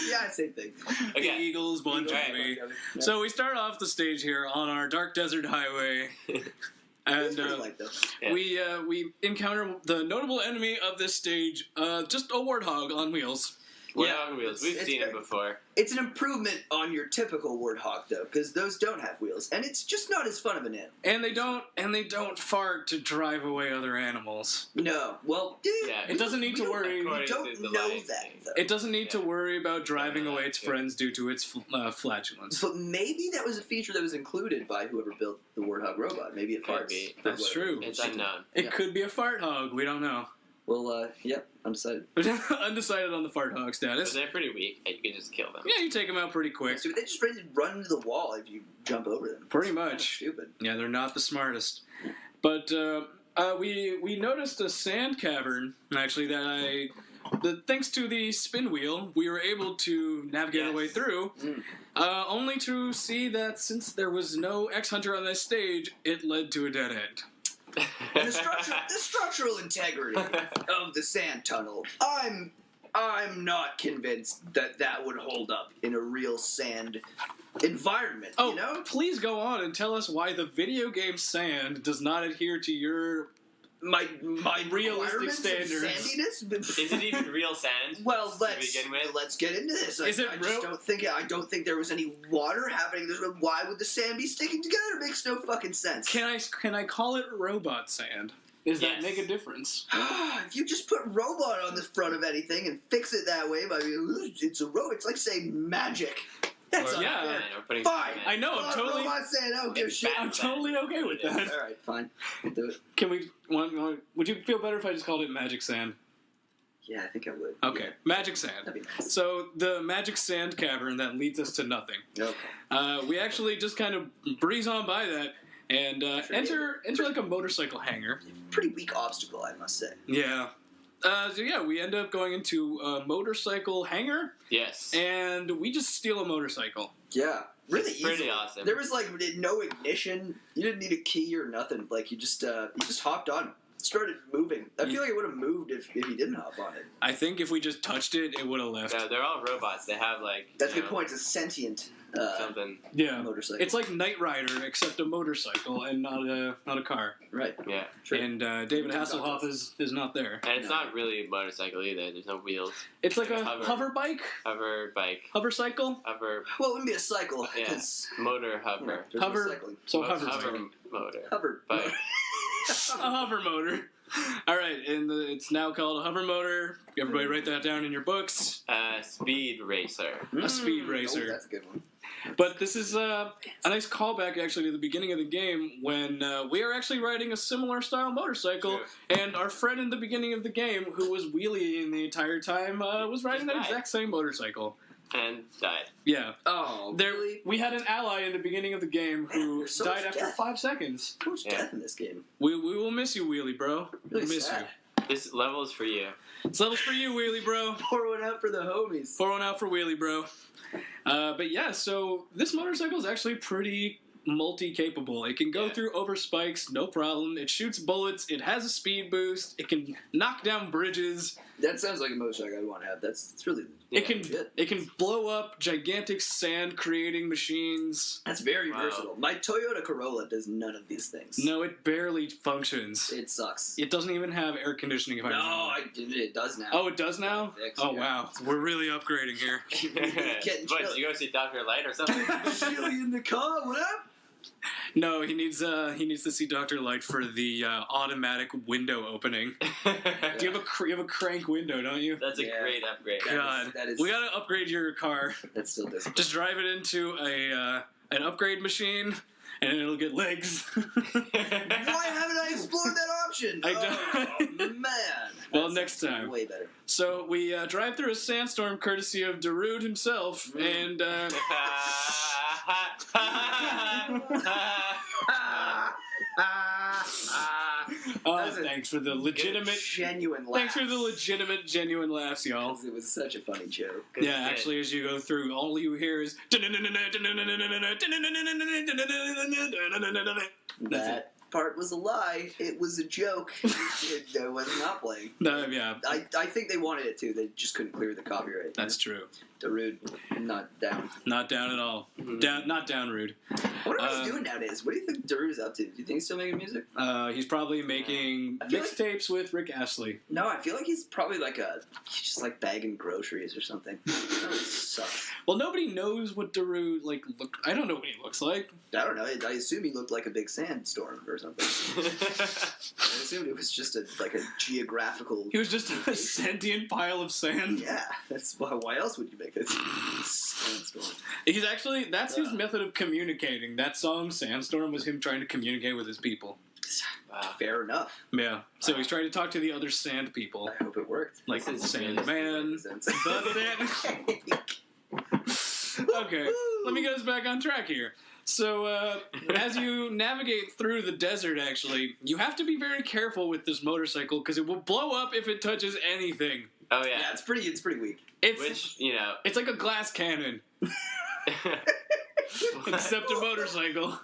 Yeah, same thing. The Okay. Eagles, Bon Jovi. Yeah. So we start off the stage here on our dark desert highway, It's and pretty light, though. Yeah. we encounter the notable enemy of this stage, just a warthog on wheels. We're Yeah, on wheels. We've it's seen very- it before. It's an improvement on your typical warthog, though, because those don't have wheels, and it's just not as fun of an animal. And they don't fart to drive away other animals. No, well, Yeah. It doesn't need to worry. We According don't to the know Lion that, King. though. It doesn't need to Yeah. worry about driving Yeah, away its yeah. friends due to its flatulence. But maybe that was a feature that was included by whoever built the warthog robot. Maybe it Could farts. be. or That's whatever. true. It's unknown. It Yeah. could be a fart hog. We don't know. Well, yep, I'm decided. Undecided on the fart hog But status. they're pretty weak. You can just kill them. Yeah, you take them out pretty quick. So they just ready to run into the wall if you jump over them. Pretty It's kinda much. stupid. Yeah, they're not the smartest. But we noticed a sand cavern actually that thanks to the spin wheel we were able to navigate our way Yes. through. Mm. Only to see that since there was no X Hunter on this stage, it led to a dead end. And the structural integrity of the sand tunnel. I'm not convinced that would hold up in a real sand environment. Oh, You know, please go on and tell us why the video game sand does not adhere to your my Realistic requirements of standards. sandiness. Is it even real sand? Well, to let's begin with? let's get into this. Is it I real? just don't think there was any water happening. Why would the sand be sticking together? It makes no fucking sense. Can I call it robot sand? Does that Yes. make a difference? If you just put robot on the front of anything and fix it that way, it's a robot. It's like saying magic. That's Or yeah. unfair. Batman, or putting Fine. Batman. I know, I'm totally- Robot sand. I don't give a It's shit. bad. I'm totally okay with that. All right, fine. We'll do it. Can we? Would you feel better if I just called it magic sand? Yeah, I think I would. Okay, magic sand. That'd be nice. So the magic sand cavern that leads us to nothing. Okay. We actually just kind of breeze on by that and Sure. enter like a motorcycle hangar. Pretty weak obstacle, I must say. Yeah. So yeah, we end up going into a motorcycle hangar, Yes. and we just steal a motorcycle. Yeah, really It's pretty easy. awesome. There was like no ignition. You didn't need a key or nothing. Like you just hopped on. started moving. I feel like it would have moved if he didn't hop on it. I think if we just touched it, it would have left. No, they're all robots. They have like. That's a good point. It's a sentient Something. Yeah. motorcycle. It's like Knight Rider, except a motorcycle and not a car. Right. Yeah. True. And David Hasselhoff is not there. And it's not really a motorcycle either. There's no wheels. It's like a Hover. hover bike, Hover bike. hover cycle. Hover. Well, it wouldn't be a cycle. Yeah. 'Cause, Motor hover. there's no Hover. cycling. So Mo- hover hover cycle. motor. Hover. Bike. A hover motor. All right, and it's now called a hover motor. Everybody write that down in your books. Speed racer. A speed racer. Oh, that's a good one. But this is a nice callback, actually, to the beginning of the game when we are actually riding a similar style motorcycle, True. and our friend in the beginning of the game, who was wheeling the entire time, was riding that Right. exact same motorcycle. And died. Yeah. Oh, There, really? we had an ally in the beginning of the game who There's so died much after death. 5 seconds. So much Yeah. death in this game. We will miss you, Wheelie Bro. Really We'll miss sad. This level is for you. you. It's levels for you, Wheelie Bro. Pour one out for the homies. Pour one out for Wheelie Bro. But yeah, so this motorcycle is actually pretty multi-capable. It can go Yeah. through over spikes, no problem. It shoots bullets. It has a speed boost. It can knock down bridges. That sounds like a motorcycle I'd want to have. It's really. It can good. it can blow up gigantic sand-creating machines. That's very Wow. versatile. My Toyota Corolla does none of these things. No, it barely functions. It sucks. It doesn't even have air conditioning. If I remember. It does now. Oh, it does now? Fixed, Oh, yeah. wow. We're really upgrading here. Getting What, chilly. did you go see Dr. Light or something? Chilly in the car. What up? No, he needs to see Dr. Light for the automatic window opening. Do you have a crank window, don't you? That's a Yeah. great upgrade. God, that is- we gotta upgrade your car. That still doesn't. Just drive it into an upgrade machine, and it'll get legs. Why haven't I explored that option? I Oh, man. Well, That's next time. Way better. So we drive through a sandstorm, courtesy of Darude himself, and That's a thanks for the legitimate. genuine laugh. Thanks for the legitimate, genuine laughs, y'all. It was such a funny joke. Yeah, actually, as you go through, all you hear is. That's That part was a lie. It was a joke. I was not playing. No, yeah, I think they wanted it to. They just couldn't clear the copyright. that's true. Darude, not down. Not down at all. Down, not down, Rude. I wonder what he's doing nowadays. What do you think Darude's up to? Do you think he's still making music? He's probably making I feel like- mixtapes with Rick Astley. No, I feel like he's probably he's just like bagging groceries or something. That really sucks. Well, nobody knows what Darude look. I don't know what he looks like. I don't know. I assume he looked like a big sandstorm or something. I assumed it was just a geographical. He was just a sentient pile of sand. Yeah, that's why else would you make this sandstorm? He's actually that's his method of communicating. That song "Sandstorm" was him trying to communicate with his people. Wow. Fair enough. Yeah. So he's trying to talk to the other sand people, I hope it worked. like This is Sandman. The sand. Okay, let me get us back on track here. So, as you navigate through the desert, actually, you have to be very careful with this motorcycle because it will blow up if it touches anything. Oh, Yeah, yeah. it's pretty weak. It's it's like a glass cannon, except a motorcycle.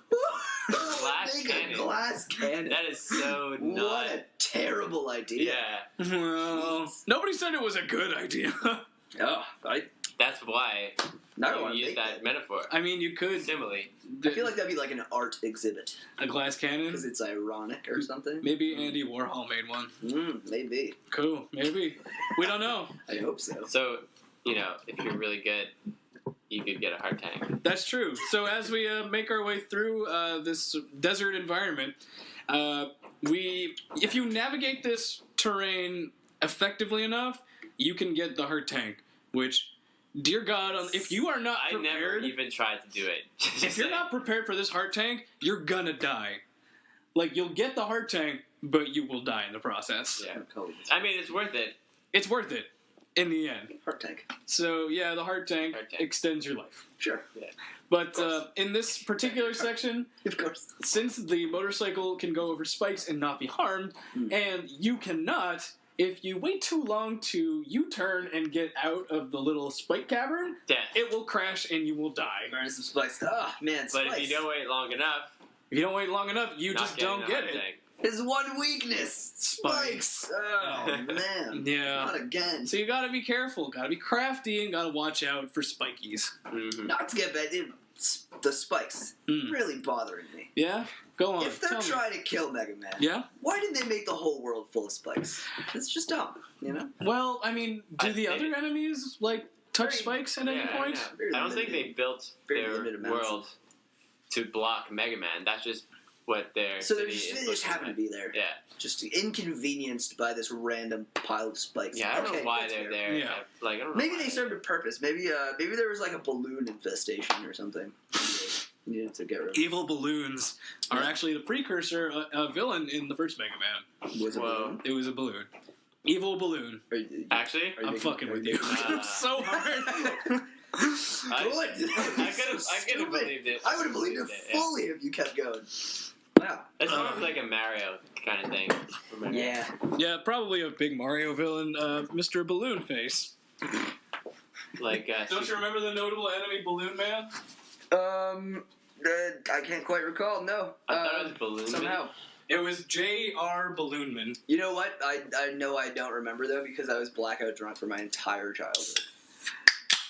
Glass Make a cannon. glass cannon. That is so What not. a terrible idea. Yeah. Well, Jesus. nobody said it was a good idea. Oh, That's why now I you want to use make that metaphor. I mean, you could Simile. I feel like that'd be like an art exhibit a glass cannon. because it's ironic or something. Maybe Andy Warhol made one. Maybe. Cool. Maybe. We don't know. I hope so. So, if you're really good, you could get a heart tank. That's true. So as we make our way through this desert environment, if you navigate this terrain effectively enough, you can get the heart tank. Which, dear God, if you are not I never prepared, even tried to do it. if you're not prepared for this heart tank, you're gonna die. Like you'll get the heart tank, but you will die in the process. Yeah. Call it I mean, it's worth it. It's worth it in the end. heart tank. So yeah, the heart tank extends your life. Sure. But in this particular section, Of course. since the motorcycle can go over spikes and not be harmed, and you cannot, if you wait too long to U-turn and get out of the little spike cavern, Death. it will crash and you will die. Burn some spice. Oh, man, But spice. if you don't wait long enough, If you don't wait long enough, you not just getting don't the get heart it. tank. His one weakness. Spikes. Oh, man. Yeah. Not again. So you gotta be careful, gotta be crafty, and gotta watch out for spikies. Mm-hmm. Not to get bad, the spikes really bothering me. Yeah? Go on. If they're tell me. trying to kill Mega Man, Yeah? why did they make the whole world full of spikes? It's just dumb, you know? Well, I mean, do the other enemies, like, touch spikes at any point? I don't think they built their world to block Mega Man. That's just what their So city they is just happen to be there. Yeah. Just inconvenienced by this random pile of spikes. Yeah, I don't know why that's they're fair. there. Yeah. Like, I don't know Maybe why. they served a purpose. Maybe there was like a balloon infestation or something. You needed to get rid of. Evil balloons are actually the precursor, a villain in the first Mega Man. Was it Whoa. balloon? It was a balloon. Evil balloon. Actually? Are you I'm making- fucking with you. so hard. Good. I could have believed it. I would have believed it Yeah. fully if you kept going. Wow. It's more of like a Mario kind of thing. Yeah. Yeah, probably a big Mario villain, Mr. Balloon Face. Like, Don't you remember the notable enemy Balloon Man? I can't quite recall. No. I thought it was Balloon Man. Somehow. It was J.R. Balloonman. You know what? I know I don't remember though because I was blackout drunk for my entire childhood.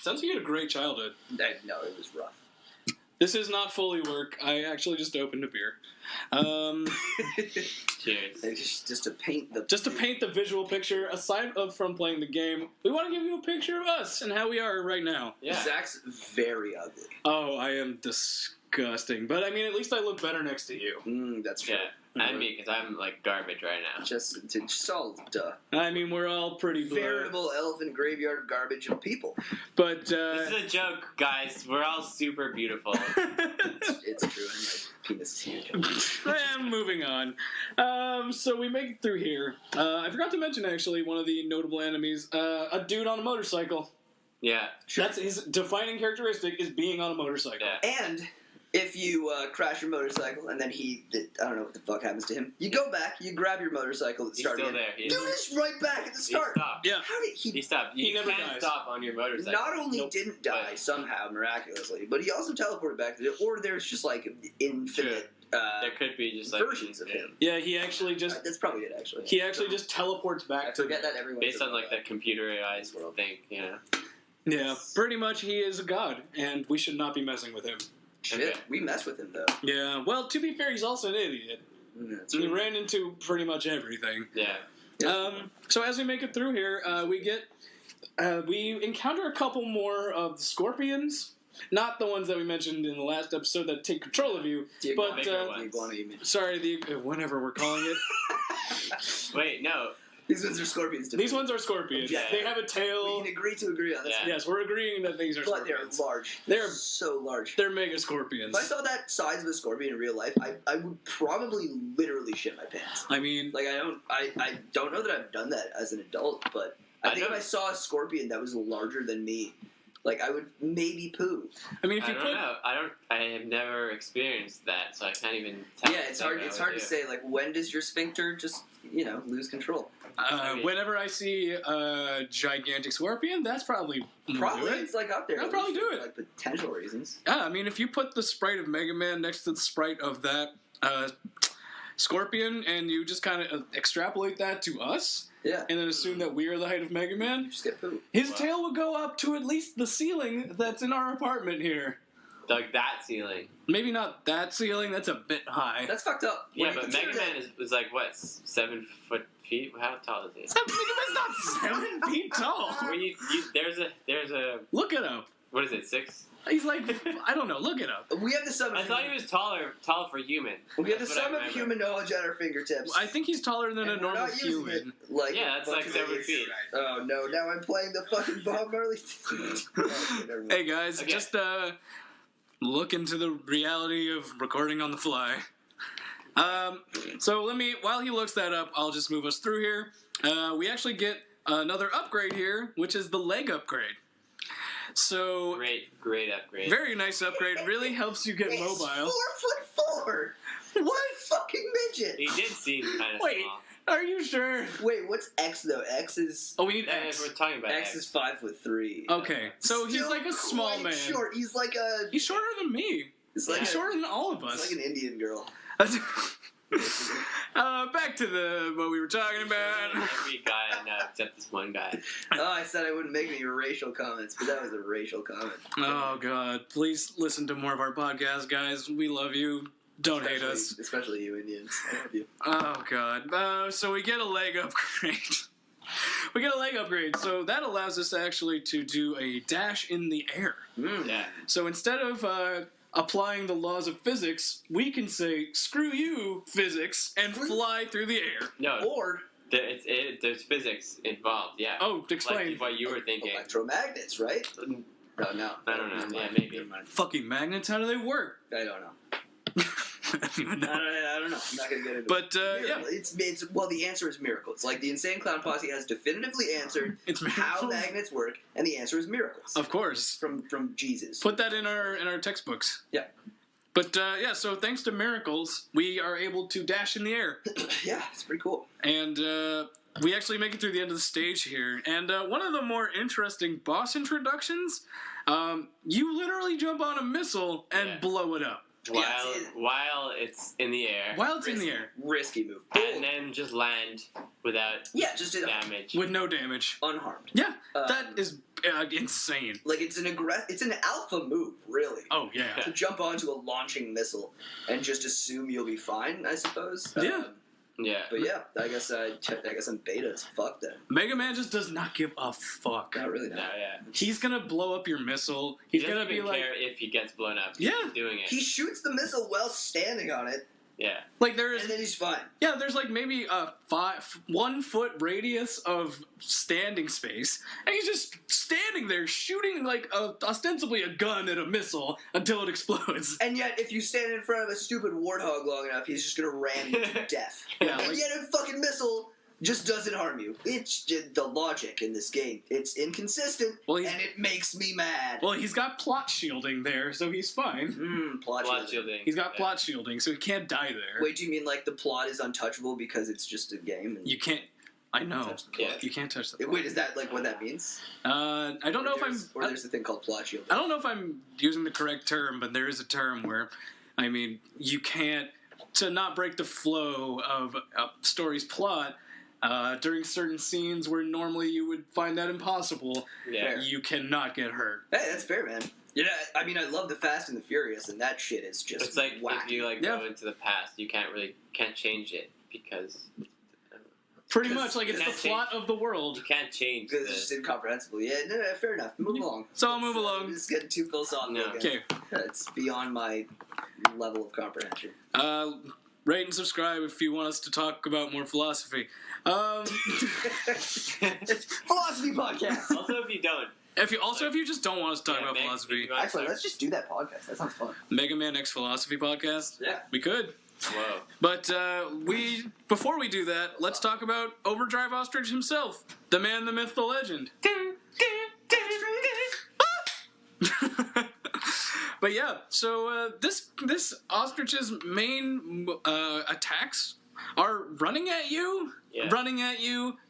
Sounds like you had a great childhood. No, it was rough. This is not fully work. I actually just opened a beer. Cheers. Just to paint the Just to paint the visual picture, aside from playing the game, we want to give you a picture of us and how we are right now. Yeah. Zach's very ugly. Oh, I am disgusting. But I mean, at least I look better next to you. That's true. Yeah. And me, because I'm like garbage right now. Just all duh. I mean, we're all pretty blurred. Veritable elephant graveyard of garbage and people. But, This is a joke, guys. We're all super beautiful. It's true. And my penis is huge. and moving on. So we make it through here. I forgot to mention, actually, one of the notable enemies, a dude on a motorcycle. Yeah. That's his defining characteristic, is being on a motorcycle. Yeah. And if you crash your motorcycle and then I don't know what the fuck happens to him, you go back, you grab your motorcycle at the He's start still again. there. Dude is right back at the He start. stopped. Yeah. How did He he? stopped. He You never can't dies. stop on your motorcycle. Not only Nope. didn't die But- somehow miraculously, but he also teleported back to it. Or there's just like infinite There could be just like versions of him. Yeah, he actually just... That's probably it, actually. He actually just teleports I back to... forget that everyone. based on like the computerized thing, you know. Yeah, pretty much he is a god, and we should not be messing with him. Shit, Okay. we mess with him though. Yeah, well, to be fair, he's also an idiot. That's He ran into pretty much everything. Yeah. So as we make it through here, we encounter a couple more of the scorpions. Not the ones that we mentioned in the last episode that take control of you, The but bigger The iguana you mentioned. sorry, the whatever we're calling it. Wait, no. These ones are scorpions. These ones are scorpions. Yeah. They have a We tail. can agree to agree on this. Yeah. Yes, we're agreeing that these are But they're scorpions. large. They're- so large. They're mega scorpions. If I saw that size of a scorpion in real life, I would probably literally shit my pants. I mean, Like I don't know that I've done that as an adult, but I think if I saw a scorpion that was larger than me, like I would maybe poo. if you I don't put know. I have never experienced that, so I can't even tell. Yeah, it's hard. It's hard to say. Like when does your sphincter just lose control? whenever I see a gigantic scorpion, that's probably Probably do it. it's like up there. I'll at probably least do for, it. Like potential reasons. Yeah, I mean, if you put the sprite of Mega Man next to the sprite of that Scorpion, and you just kind of extrapolate that to us, Yeah. and then assume that we are the height of Mega Man, You just get poo. his Wow. tail would go up to at least the ceiling that's in our apartment here. Like that ceiling. Maybe not that ceiling, that's a bit high. That's fucked up. Yeah, When you but consider Mega that- Man is like what, 7 feet? How tall is he? Mega Man's not 7 feet tall. Well, there's a Look it up. what is it, 6? He's like, I don't know, look it up. We have the sum. I Of thought he was tall for human. We have the That's what I sum of remember. human knowledge at our fingertips. I think he's taller than and a we're normal not using human. it like Yeah, a that's bunch like of 7 idiots. feet. Oh no! Now I'm playing the fucking Bob Marley. Okay, never mind. Hey guys, Okay. just look into the reality of recording on the fly. So while he looks that up, I'll just move us through here. We actually get another upgrade here, which is the leg upgrade. So Great upgrade. very nice upgrade. Really helps you get It's mobile. 4'4". What fucking midget? He did seem kind of Wait. small. Are you sure? Wait, what's X though? X is Oh, we need Yeah, X. we're talking about X is 5'3". Okay, so he's Still like a small quite man. Short. He's like a. He's shorter than me. He's like He's a, shorter than all of He's us. like an Indian girl. Back to what we were talking about. Every guy I know except this one guy. Oh, I said I wouldn't make any racial comments, but that was a racial comment. Oh, God. Please listen to more of our podcast, guys. We love you. Don't hate us. Especially you Indians. I love you. Oh, God. So we get a leg upgrade. We get a leg upgrade, so that allows us actually to do a dash in the air. Yeah. So instead of applying the laws of physics, we can say, screw you, physics, and fly through the air. No. Or there's physics involved, yeah. Oh, explain. Like what you were thinking. electromagnets, right? No. I don't know. Yeah, maybe. Never mind. Fucking magnets, how do they work? I don't know. I don't even know. I don't know. I'm not gonna get into it. But, yeah. It's well, the answer is miracles. Like the Insane Clown Posse has definitively answered It's how miracles. magnets work, and the answer is miracles. Of course. From Jesus. Put that in our textbooks. Yeah. But, yeah, so thanks to miracles, we are able to dash in the air. Yeah, it's pretty cool. And, we actually make it through the end of the stage here. And one of the more interesting boss introductions, you literally jump on a missile and blow it up. While it's in the air. While it's in the air. Risky move. And then just land without just damage. With no damage. unharmed. Yeah, that is insane. Like it's an alpha move, really. Oh, yeah. To jump onto a launching missile and just assume you'll be fine, I suppose. Yeah. Yeah. But yeah, I guess I'm beta as fuck then. Mega Man just does not give a fuck. Not really. No, yeah. He's gonna blow up your missile. He He's doesn't gonna be even like, care if he gets blown up. Yeah. He's doing it. He shoots the missile while standing on it, Yeah. like there's, and then he's fine. yeah, there's like maybe a 1 foot radius of standing space, and he's just standing there shooting like ostensibly a gun at a missile until it explodes. And yet, if you stand in front of a stupid warthog long enough, he's just gonna ram you to death. Yeah, And like- yet a fucking missile just doesn't harm you. It's just the logic in this game. It's inconsistent, Well, he's- and it makes me mad. Well, he's got plot shielding there, so he's fine. Plot shielding. shielding. He's got plot shielding, so he can't die there. Wait, do you mean like the plot is untouchable because it's just a game? And You can't. I know. touch the plot? Yeah. You can't touch the. Wait, is that like what that means? I don't know if I'm. Or there's a thing called plot shielding. I don't know if I'm using the correct term, but there is a term where, I mean, you can't, to not break the flow of a story's plot, during certain scenes where normally you would find that impossible, Yeah. you cannot get hurt. Hey, that's fair, man. Yeah, I mean, I love the Fast and the Furious, and that shit is just It's like whack. if you like Yeah. go into the past, you can't change it because Pretty Because much, like, it's the you can't plot of the world. you can't change Because it's just the. incomprehensible. Yeah, no, fair enough. Move along. So I'll move along. It's getting too philosophical No. again. Okay. It's beyond my level of comprehension. Rate and subscribe if you want us to talk about more philosophy. Philosophy podcast. Also, if you don't, If you just don't want us to talk about Meg, philosophy, if you want to Actually, start- let's just do that podcast. That sounds fun. Mega Man X Philosophy Podcast, Yeah. we could. Whoa. But before we do that, let's talk about Overdrive Ostrich himself, the man, the myth, the legend. But yeah, so this ostrich's main attacks are running at you,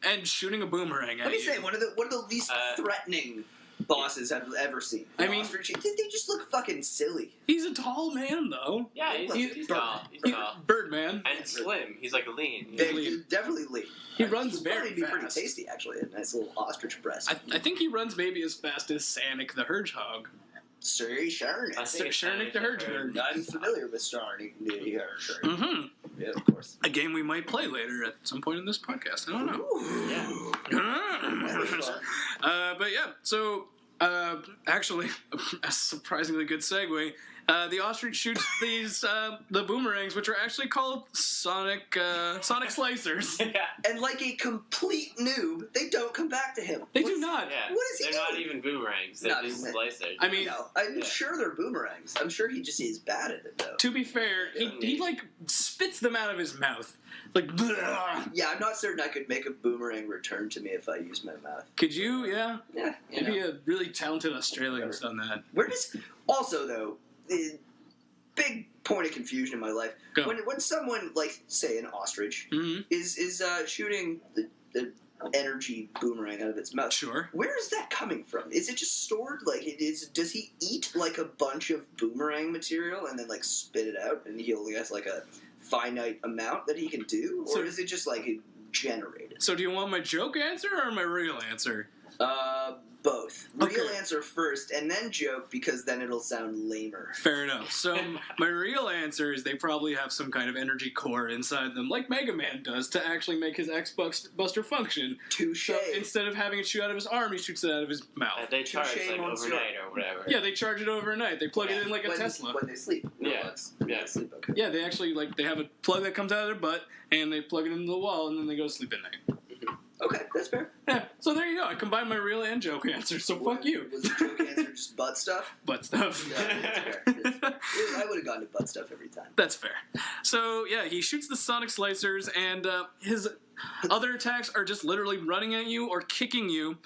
and shooting a boomerang at Let me you. say, one of the least threatening bosses I've ever seen. I mean- Ostrich, they just look fucking silly. He's a tall man, though. Yeah, he's tall. He's tall. Birdman. And slim. He's like lean. They lean. definitely lean. He runs He'd very probably be pretty fast. tasty, actually. A nice little ostrich breast. I think he runs maybe as fast as Sonic the Hedgehog. Sir Sharn. I think it's Sonic the Hedgehog. I'm familiar with Sharn. Mm-hmm. Yeah, of course. A game we might play later at some point in this podcast. I don't know. That was fun. But yeah, so actually, a surprisingly good segue. The ostrich shoots these the boomerangs, which are actually called Sonic Slicers. Yeah. And like a complete noob, they don't come back to him. They do not. Yeah. What is he They're not doing? even boomerangs. They're Not just even- slicers. I mean, No, I'm Yeah. sure they're boomerangs. I'm sure he just is bad at it, though. To be fair, he like spits them out of his mouth, like. Bleh. Yeah, I'm not certain I could make a boomerang return to me if I used my mouth. Could you? Yeah. Yeah, you Maybe know. a really talented Australian has done that. Where does... Also, though, the big point of confusion in my life, Go. when someone, like, say an ostrich, Mm-hmm. is shooting the energy boomerang out of its mouth, Sure. where is that coming from? Is it just stored? Like, does he eat, like, a bunch of boomerang material and then, like, spit it out? And he only has, like, a finite amount that he can do, or is it just like generated? So do you want my joke answer or my real answer? Both. Real Okay. answer first, and then joke, because then it'll sound lamer. Fair enough. So my real answer is they probably have some kind of energy core inside them, like Megaman does, to actually make his X-Buster function. Touche. So instead of having it shoot out of his arm, he shoots it out of his mouth. They charge Touche, like monsieur. overnight or whatever. Yeah, they charge it overnight. They plug it in like a when, Tesla. When they sleep. Yeah. When Yeah. they sleep, okay. Yeah, they actually they have a plug that comes out of their butt, and they plug it into the wall, and then they go to sleep at night. Okay, that's fair. Yeah, so there you go. I combined my real and joke answer. So fuck you. Was the joke answer just butt stuff? Butt stuff. Yeah, that's fair. I would have gone to butt stuff every time. That's fair. So yeah, he shoots the sonic slicers, and his other attacks are just literally running at you or kicking you.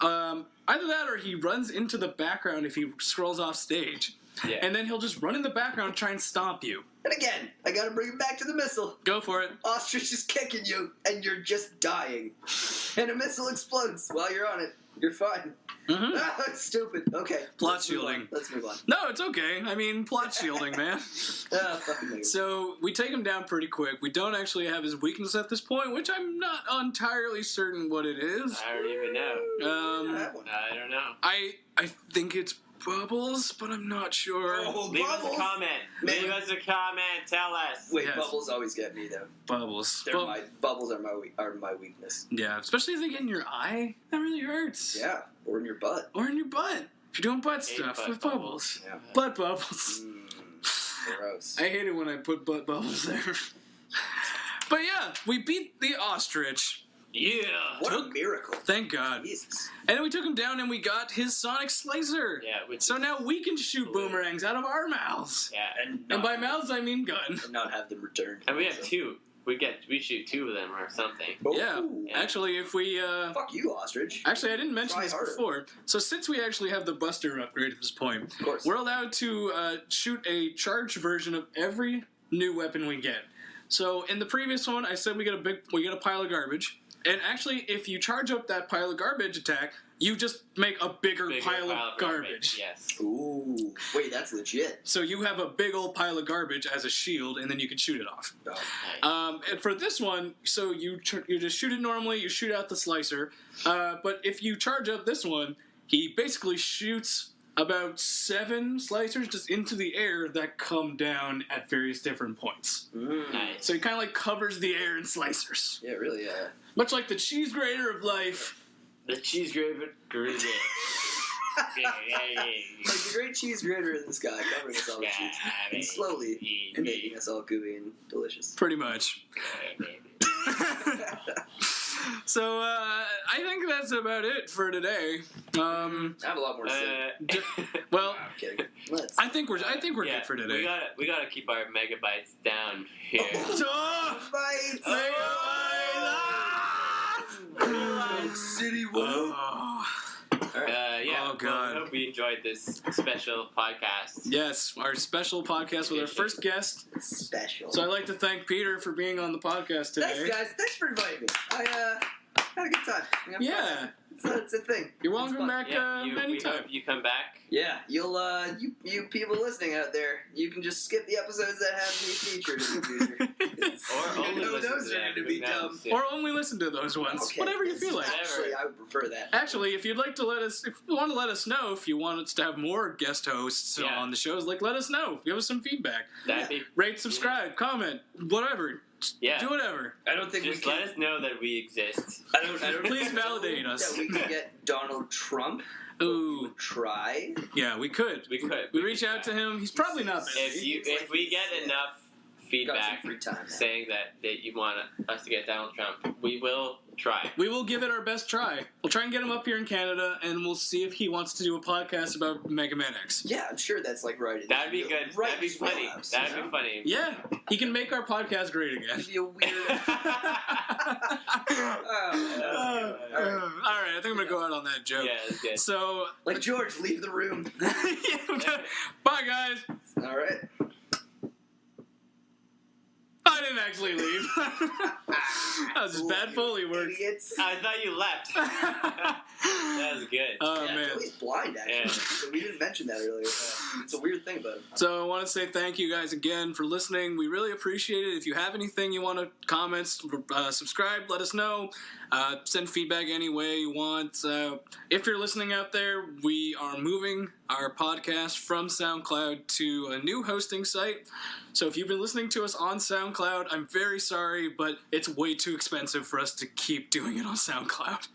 Either that, or he runs into the background if he scrolls off stage, Yeah. and then he'll just run in the background and try and stomp you. And again, I gotta bring it back to the missile. Go for it. Ostrich is kicking you, and you're just dying. And a missile explodes while you're on it. You're fine. Mm-hmm. Ah, that's stupid. Okay. Plot let's move shielding. on. Let's move on. No, it's okay. I mean, plot shielding, man. Fucking Megaman. So we take him down pretty quick. We don't actually have his weakness at this point, which I'm not entirely certain what it is. I don't even know. I have one. I don't know. I think it's Bubbles, but I'm not sure. Oh, Leave us Bubbles. a comment. Man. Leave us a comment. Tell us. Wait, Yes. bubbles always get me though. Bubbles. They're Well, bubbles are my weakness. yeah, especially if they get in your eye. That really hurts. Yeah, or in your butt. Or in your butt. If you're doing butt Hate stuff butt with bubbles. bubbles. Yeah. Butt bubbles. Gross. I hate it when I put butt bubbles there. But yeah, we beat the ostrich. Yeah. What a miracle! Thank God. Jesus. And then we took him down and we got his sonic slicer. Yeah. Which So now we can shoot boomerangs out of our mouths. Yeah. And by mouths, I mean gun. and not have them returned. And we have So- two. We shoot two of them or something. Yeah. Ooh. Actually, if we... Fuck you, ostrich. Actually, I didn't mention Try this harder. before. So since we actually have the Buster upgrade at this point, Of course. we're allowed to shoot a charged version of every new weapon we get. So in the previous one, I said we get a pile of garbage. And actually, if you charge up that pile of garbage attack, you just make a bigger pile of garbage. Yes. Ooh. Wait, that's legit. So you have a big old pile of garbage as a shield, and then you can shoot it off. Oh. Nice. And for this one, so you just shoot it normally, you shoot out the slicer. But if you charge up this one, he basically shoots about 7 slicers just into the air that come down at various different points. Nice. So he kind of like covers the air in slicers. Yeah, really. Much like the cheese grater of life. The cheese grater. Like the great cheese grater in the sky, covering us all with cheese. And slowly, and making us all gooey and delicious. Pretty much. So, I think that's about it for today. I have a lot more to say. Well, I'm kidding. Let's. I think we're Yeah, good for today. We gotta keep our megabytes down here. Oh, Bites! Megabytes! City Oh. Yeah. Oh, God. I hope you enjoyed this special podcast. Yes, our special podcast with our first guest. Special. So I'd like to thank Peter for being on the podcast today. Thanks, guys. Thanks for inviting me. I had a good time. Yeah. It's a thing. You're It's welcome fun. back We anytime. hope you come back. Yeah, you'll you people listening out there, you can just skip the episodes that have me featured in the future. Or only You know listen those to are them. gonna be Who knows? dumb. Yeah. Or only listen to those ones. Okay, Whatever you feel like. Actually, I would prefer that. Actually, if you'd like to if you want to let us know if you want us to have more guest hosts Yeah. on the shows, let us know. Give us some feedback. That'd be Rate, subscribe, comment, whatever. yeah. Do whatever. I don't think Just we let can. us know that we exist. I don't Please think validate us. that we can get Donald Trump. Ooh, Try. yeah, we could. We could. We reach out to him. He's probably not busy. If we get enough Got some feedback free time now. saying that you want us to get Donald Trump, we will try. We will give it our best try. We'll try and get him up here in Canada, and we'll see if he wants to do a podcast about Mega Man X. Yeah, I'm sure that's like right. That'd be good. Right That'd be in his funny. wheelhouse, That'd you be know? funny. Yeah, he can make our podcast great again. It'd be a weird. All right, I think I'm gonna go out on that joke. Yeah, that's good. So, Like George, leave the room. bye guys. All right. Bye. didn't actually leave. That was just bad Foley work. Idiots. I thought you left. That was good. Oh, Yeah, man. Joey's blind, actually. Yeah. So we didn't mention that earlier. It's a weird thing about him. So I want to say thank you guys again for listening. We really appreciate it. If you have anything you want to comment, subscribe, let us know. Send feedback any way you want. If you're listening out there, we are moving our podcast from SoundCloud to a new hosting site. So if you've been listening to us on SoundCloud, I'm very sorry, but it's way too expensive for us to keep doing it on SoundCloud.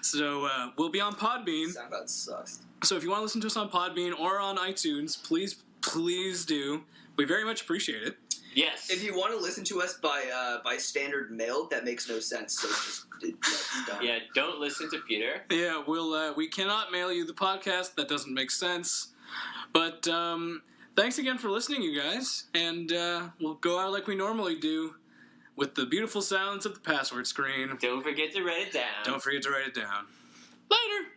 So we'll be on Podbean. SoundCloud sucks. So if you want to listen to us on Podbean or on iTunes, please do. We very much appreciate it. Yes. If you want to listen to us by standard mail, that makes no sense. So just don't. Yeah, don't listen to Peter. Yeah, we cannot mail you the podcast. That doesn't make sense. But thanks again for listening, you guys. And we'll go out like we normally do with the beautiful sounds of the password screen. Don't forget to write it down. Don't forget to write it down. Later.